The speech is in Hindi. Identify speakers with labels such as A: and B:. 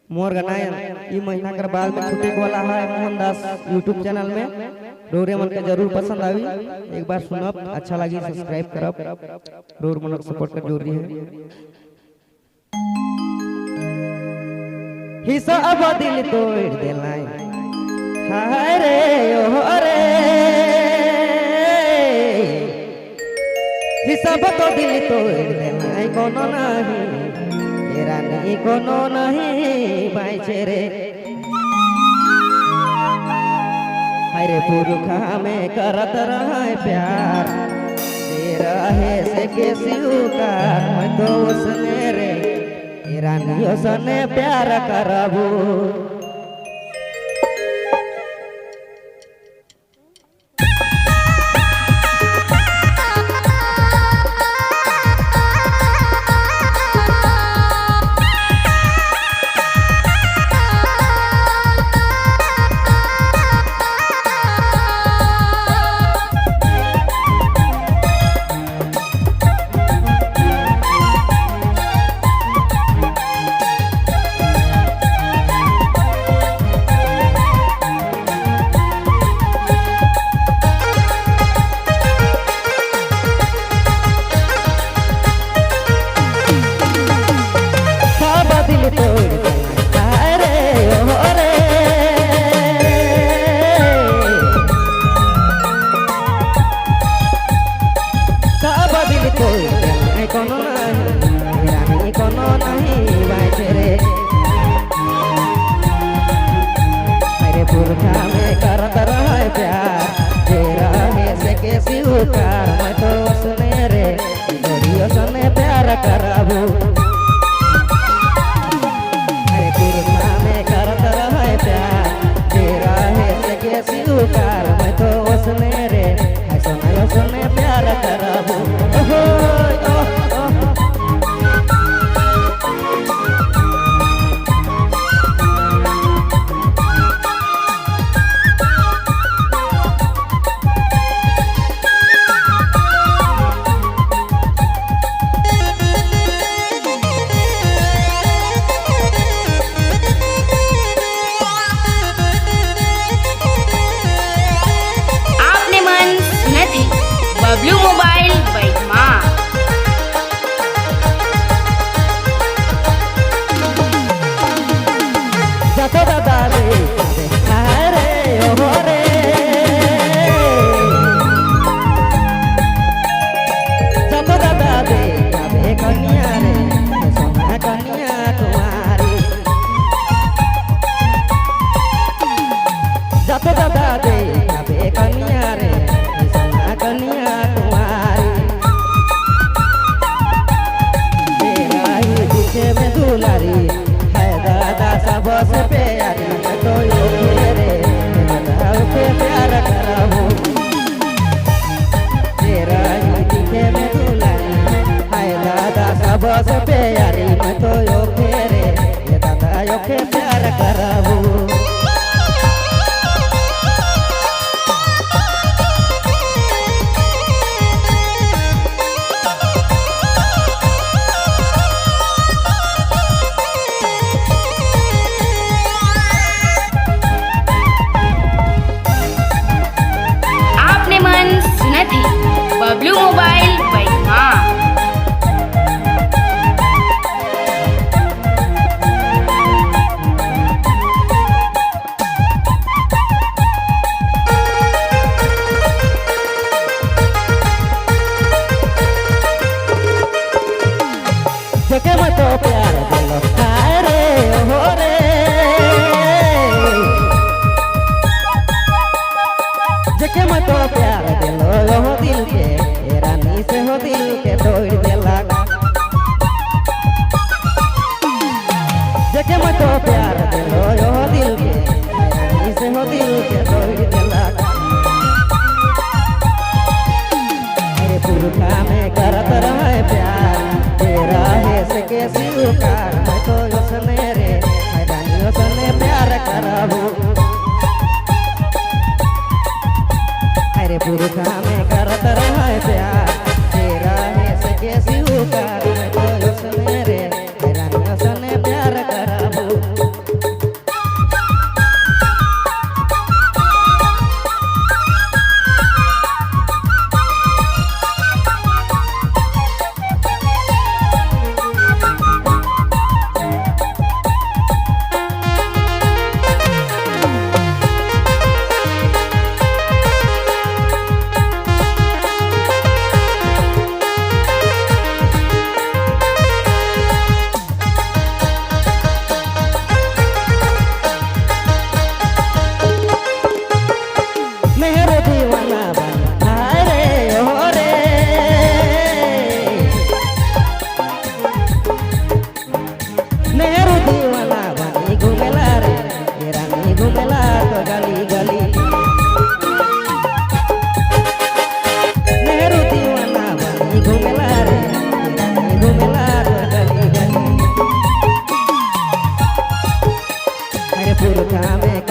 A: मोर गनायन ई महीना कर बाद में छुट्टी वाला है मोहनदास यूट्यूब चैनल में रोरे मन के जरूर पसंद आवी। एक बार सुनब अच्छा लगी सब्सक्राइब करब रोर मन के सपोर्ट कर जरूरी है। हिसाब दिल तोड़ देलाई हाय रे ओ रे हिसाब तो दिल तोड़ देलाई कोनो नहीं रानी कोनो नहीं बाइचे रे हरे पुरखा में करत रहे प्यार दे रहे से कैसी उकार मैं तो उसने रे रानी उसने प्यार करबू कोनो नहीं रानी कोनो नहीं बाइचे रे मेरे पुरखा में करत रहे प्यार दे रहे से कैसी उकार मैं तो उसने रे जोड़ियों सने प्यार करबू मेरे पुरखा में करत रहे प्यार दे रहे से कैसी उकार मैं तो उसने रे सुने प्यार करबू
B: बबलू मोबाइल बैठमा
A: जातो दादा रे अरे ओ रे जातो दादा रे कबे कन्या रे सोना कन्या तुम्हारी जातो दादा रे कबे कन्या रे सोना कन्या तुम्हारी तेरा ही पीछे में दुलारी है दादा सबसे प्यारी मैं तो यो रे दादा पे प्यार करबू तेरा ही पीछे में दुलारी है दादा सबसे प्यारी मैं तो यो रे दादा यो के प्यार करबू
B: बबलू मोबाइल बैठमा
A: जके मैं तो प्यार दिलो हाय रे ओ रे जके मैं तो प्यार दिलो ओ दिल के रानी से हो दिल के तोड़ देला जके मैं तो प्यार दिलो ओ दिल के रानी से हो दिल के तोड़ देला अरे पुरखा में करत रहे प्यार तेरा है से कैसी उकार मैं तो उसने रे रानी उसने प्यार करबू अरे पुरखा में करत रहे प्यार तेरा है से कैसी उकार मैं तो उसने रे रानी उसने प्यार करबू। पुरखा में